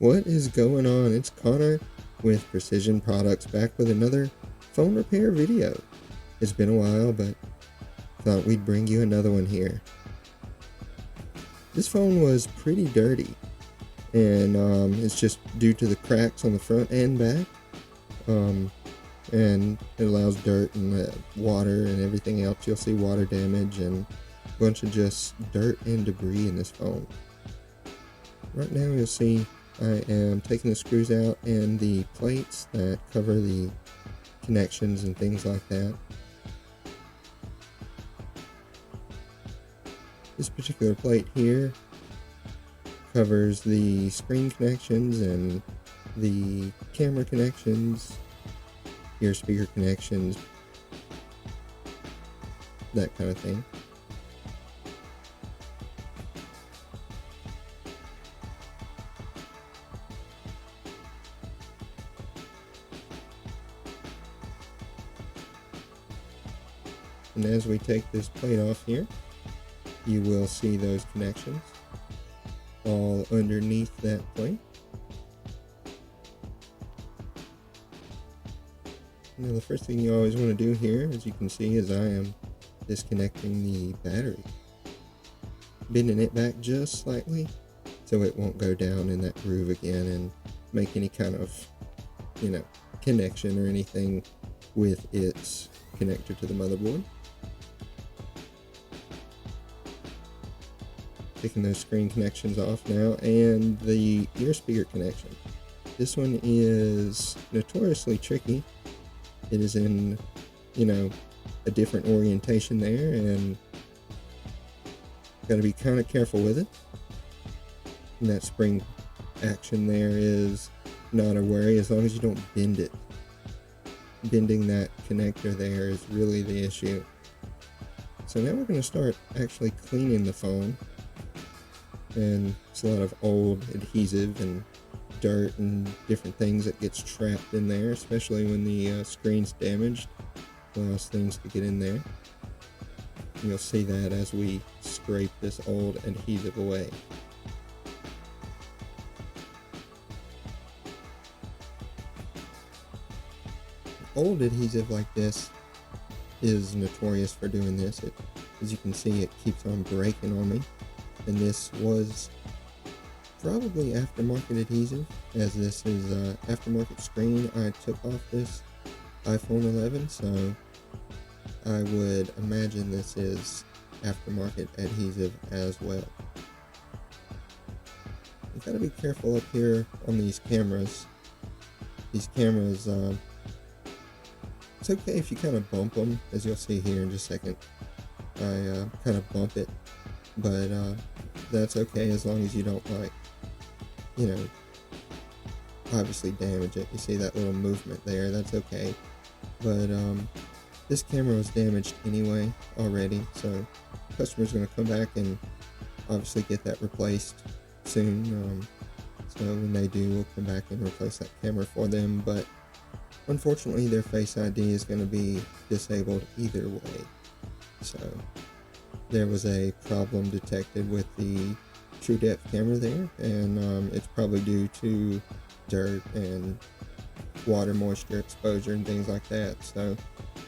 What is going on? It's Connor with Precision Products back with another phone repair video. It's been a while, but thought we'd bring you another one here. This phone was pretty dirty, and it's just due to the cracks on the front and back. And it allows dirt and water and everything else. You'll see water damage and a bunch of just dirt and debris in this phone. Right now you'll see I am taking the screws out and the plates that cover the connections and things like that. This particular plate here covers the screen connections and the camera connections, ear speaker connections, that kind of thing. And as we take this plate off here, you will see those connections all underneath that plate. Now the first thing you always want to do here, as you can see, is I am disconnecting the battery, bending it back just slightly so it won't go down in that groove again and make any kind of, connection or anything with its connector to the motherboard. Taking those screen connections off now, and the ear speaker connection. This one is notoriously tricky. It is in, a different orientation there, and got to be kind of careful with it. And that spring action there is not a worry as long as you don't bend it. Bending that connector there is really the issue. So now we're going to start actually cleaning the phone. And it's a lot of old adhesive and dirt and different things that gets trapped in there, especially when the screen's damaged. Allows things to get in there. And you'll see that as we scrape this old adhesive away. Old adhesive like this is notorious for doing this. As you can see, it keeps on breaking on me. And this was probably aftermarket adhesive, as this is aftermarket screen. I took off this iPhone 11, so I would imagine this is aftermarket adhesive as well. You've got to be careful up here on these cameras. These cameras, it's okay if you kind of bump them, as you'll see here in just a second. I kind of bump it, but that's okay as long as you don't, obviously damage it. You see that little movement there, that's okay. But this camera was damaged anyway already, so the customer's going to come back and obviously get that replaced soon. So when they do, we'll come back and replace that camera for them, but unfortunately their Face ID is going to be disabled either way. So there was a problem detected with the true depth camera there, and it's probably due to dirt and water moisture exposure and things like that. So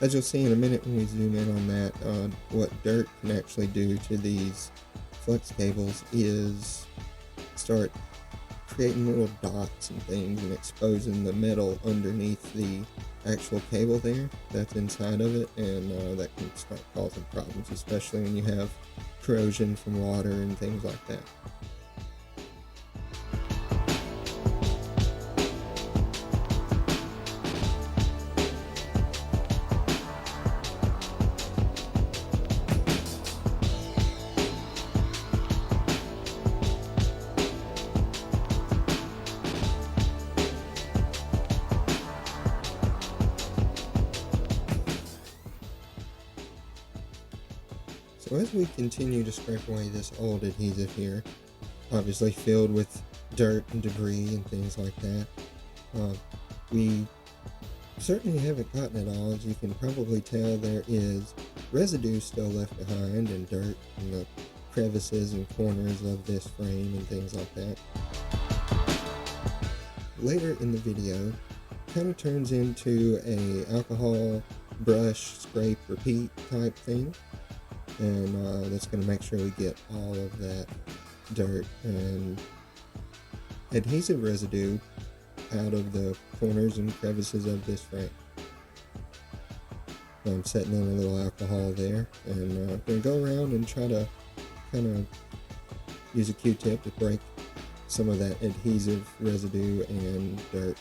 as you'll see in a minute when we zoom in on that, what dirt can actually do to these flex cables is start creating little dots and things and exposing the metal underneath the actual cable there that's inside of it, and that can start causing problems, especially when you have corrosion from water and things like that. So as we continue to scrape away this old adhesive here, obviously filled with dirt and debris and things like that, we certainly haven't gotten it all. As you can probably tell, there is residue still left behind and dirt in the crevices and corners of this frame and things like that. later in the video kind of turns into a alcohol brush, scrape, repeat type thing. And that's going to make sure we get all of that dirt and adhesive residue out of the corners and crevices of this frame. I'm setting in a little alcohol there, and I'm going to go around and try to kind of use a Q-tip to break some of that adhesive residue and dirt.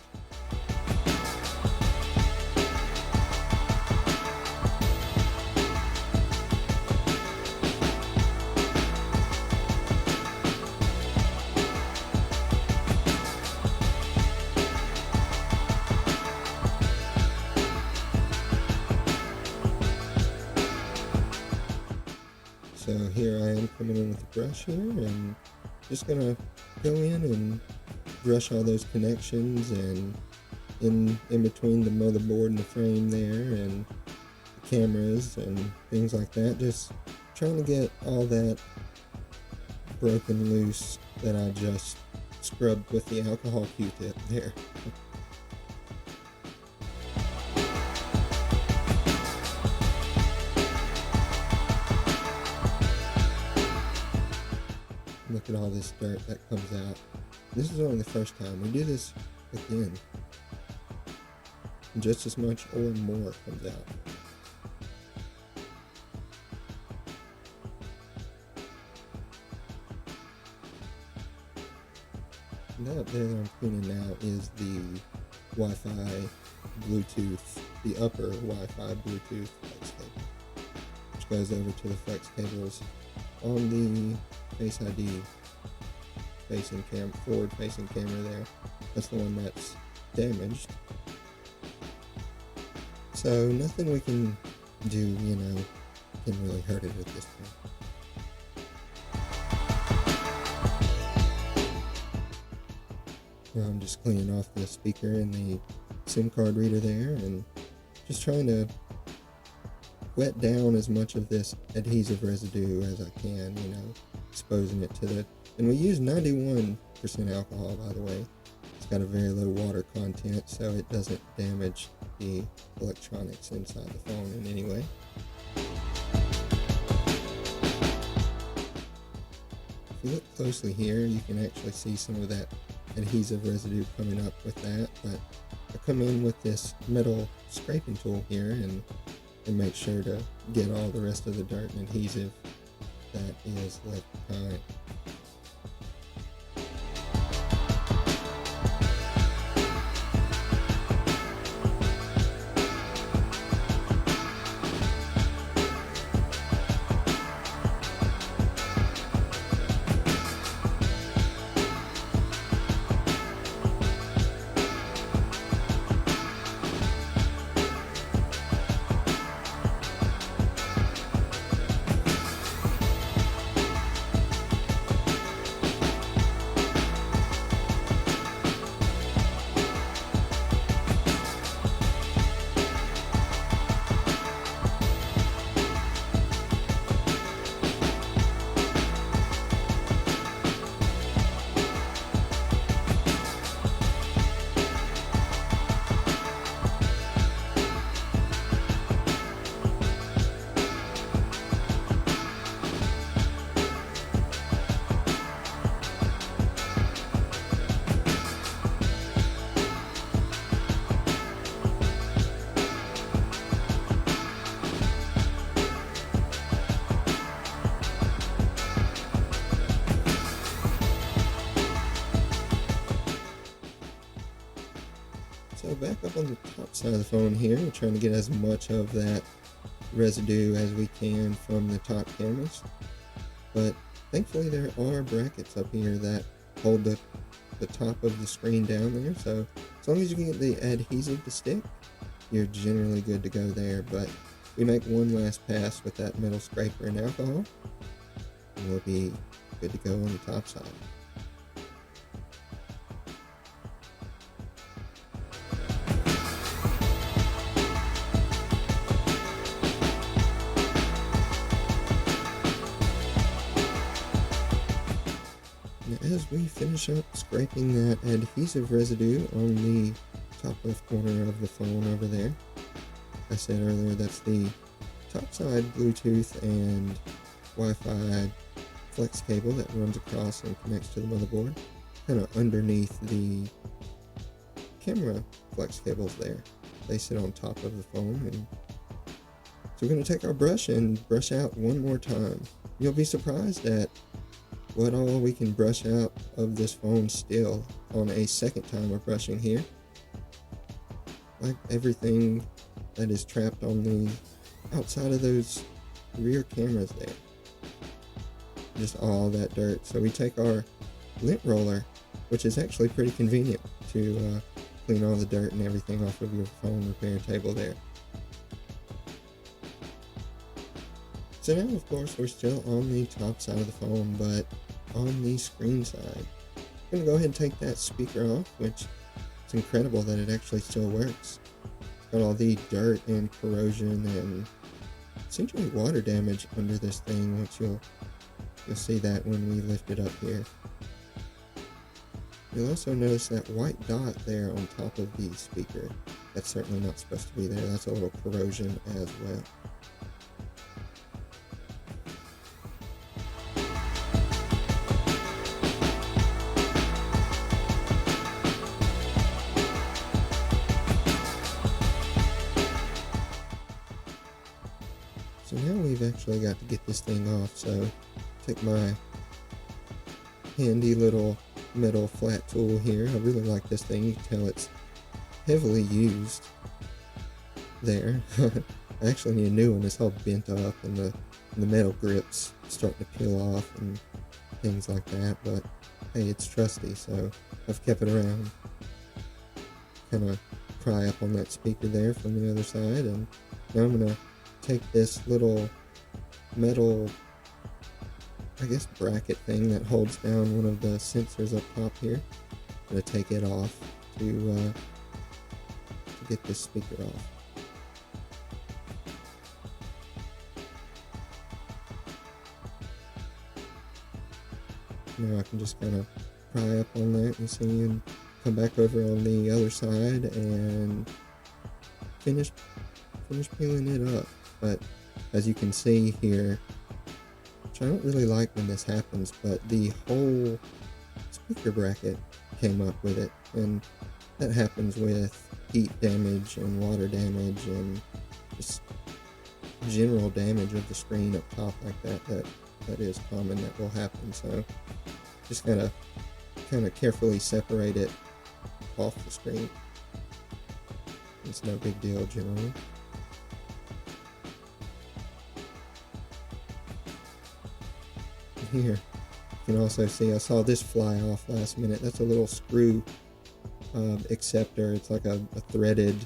So here I am coming in with the brush here, and just gonna go in and brush all those connections and in between the motherboard and the frame there, and the cameras and things like that. Just trying to get all that broken loose that I just scrubbed with the alcohol Q-tip there. Look at all this dirt that comes out. This is only the first time. We do this again. Just as much or more comes out. That up there that I'm cleaning now is the Wi-Fi Bluetooth, the upper Wi-Fi Bluetooth flex cable, which goes over to the flex cables on the Face ID forward facing camera there. That's the one that's damaged. So nothing we can do, can really hurt it at this point. Well, I'm just cleaning off the speaker and the SIM card reader there, and just trying to wet down as much of this adhesive residue as I can, exposing it to the, and we use 91% alcohol, by the way. It's got a very low water content, so it doesn't damage the electronics inside the phone in any way. If you look closely here, you can actually see some of that adhesive residue coming up with that, but I come in with this metal scraping tool here and make sure to get all the rest of the dirt and adhesive that is left behind. So back up on the top side of the phone here, we're trying to get as much of that residue as we can from the top cameras. But thankfully there are brackets up here that hold the top of the screen down there. So as long as you can get the adhesive to stick, you're generally good to go there. But we make one last pass with that metal scraper and alcohol, and we'll be good to go on the top side. as we finish up scraping that adhesive residue on the top left corner of the phone over there. I said earlier that's the top side Bluetooth and Wi-Fi flex cable that runs across and connects to the motherboard. Kind of underneath the camera flex cables there. They sit on top of the phone, and so we're going to take our brush and brush out one more time. You'll be surprised at what all we can brush out of this phone still on a second time of brushing here. Like everything that is trapped on the outside of those rear cameras there. Just all that dirt. So we take our lint roller, which is actually pretty convenient to clean all the dirt and everything off of your phone repair table there. So now, of course, we're still on the top side of the phone, but on the screen side. I'm going to go ahead and take that speaker off, which it's incredible that it actually still works. It's got all the dirt and corrosion and essentially water damage under this thing, which you'll see that when we lift it up here. You'll also notice that white dot there on top of the speaker. That's certainly not supposed to be there. That's a little corrosion as well. So now we've actually got to get this thing off, so take my handy little metal flat tool here. I really like this thing. You can tell it's heavily used there. I actually need a new one. It's all bent up and the metal grips starting to peel off and things like that, but hey, it's trusty, so I've kept it around. Kind of pry up on that speaker there from the other side, and now I'm going to take this little metal, I guess, bracket thing that holds down one of the sensors up top here. I'm going to take it off to get this speaker off. Now I can just kind of pry up on that and see, and come back over on the other side and finish peeling it up. But as you can see here, which I don't really like when this happens, but the whole speaker bracket came up with it, and that happens with heat damage and water damage and just general damage of the screen up top like that. That is common, that will happen. So just gotta kind of carefully separate it off the screen. It's no big deal generally. Here you can also see I saw this fly off last minute. That's a little screw acceptor. It's like a threaded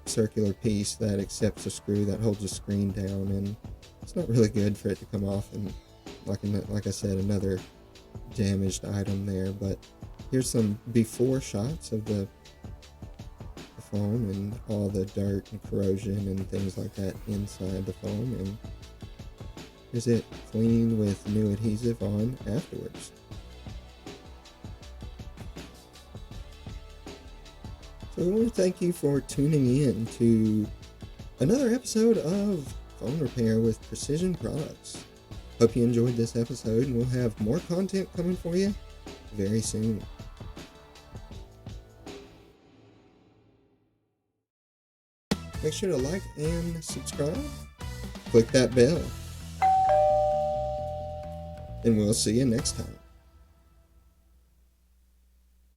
circular piece that accepts a screw that holds the screen down, and it's not really good for it to come off. And like I said, another damaged item there. But here's some before shots of the phone and all the dirt and corrosion and things like that inside the phone, and here's it clean with new adhesive on afterwards. So we want to thank you for tuning in to another episode of Phone Repair with Precision Products. Hope you enjoyed this episode, and we'll have more content coming for you very soon. Make sure to like and subscribe. Click that bell. And we'll see you next time.